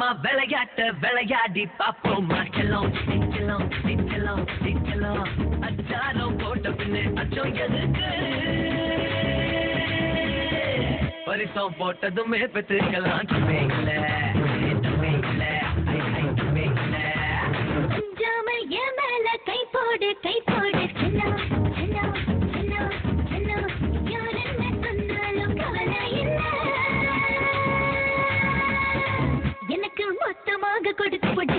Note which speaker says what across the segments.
Speaker 1: அம்மா விளையாட்ட விளையாடி பாப்போமா செல்லம் செல்லம் செல்லம் செல்லம் அச்சாரம் போட்ட பின்னே அச்சம் எதுக்கு பரிசம் போட்டதுமே பெற்றுக்கலாம் துமையில துமையில துமையில
Speaker 2: அஞ்சாமல் என் மேல கை போடு செல்லம் செல்லம் செல்லம் செல்லம் யார் என்ன சொன்னாலும் கவலை இல்லை எனக்கு மொத்தமாக கொடுத்து போட்டு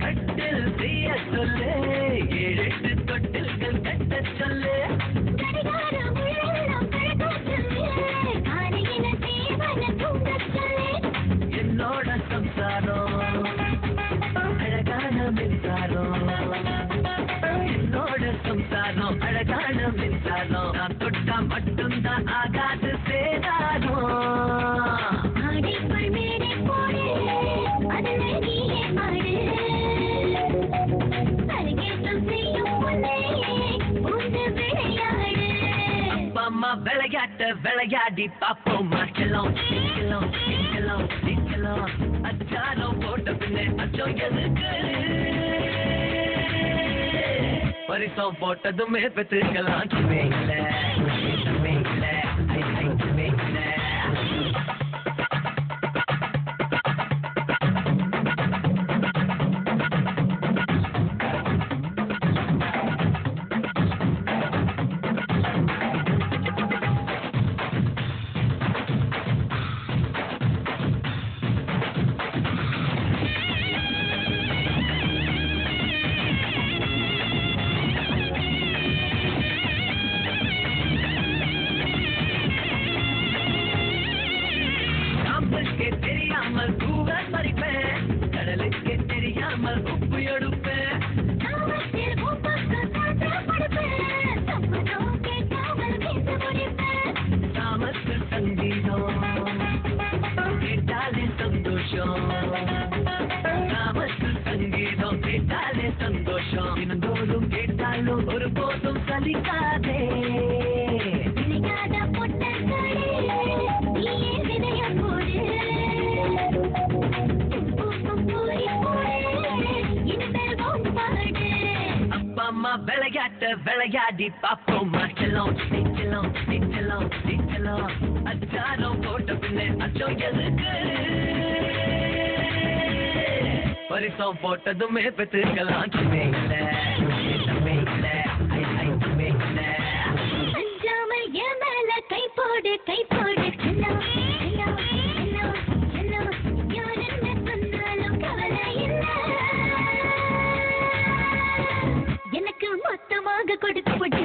Speaker 1: கட்டில் செய்ய சொல்லு 7 தொட்டில்கள் கட்ட சொல்லு என்னோட சம்சாரம் அழகான மின்சாரம் என்னோட சம்சாரம் அழகான மின்சாரம் நான் தொட்டா மட்டும்தான் ஆகாது சேதாரம் அம்மா விளையாட்ட விளையாடி பாப்போமா செல்லம் செல்லம் செல்லம் செல்லம் அச்சாரம் போட்ட பின்னே அச்சம் எதுக்கு பரிசம் போட்டதுமே பெற்றுக்கலாம் துமையில துமையில துமையில தெரியாமல் தூவல் பறிப்பேன் கடலுக்கு தெரியாமல் உப்பு எடுப்பேன் தாமத்து சங்கீதம் கேட்டாலே சந்தோஷம் தாமத்து சங்கீதம் கேட்டாலே சந்தோஷம் தினந்தோறும் கேட்டாலும் ஒரு போதும் சலிக்காதே அம்மா விளையாட்ட விளையாடி பாப்போமா செல்லம் செல்லம் செல்லம் செல்லம் அச்சாரம் போட்ட பின்னே அச்சம் எதுக்கு பரிசம் போட்டதுமே பெற்றுக்கலாம் துமையில துமையில துமையில
Speaker 2: அஞ்சாமல் என் மேல கை போடு செல்லம் செல்லம் செல்லம் செல்லம் யார் என்ன சொன்னாலும் கவலை இல்லை எனக்கு மொத்தமாக கொடுத்து போட்டு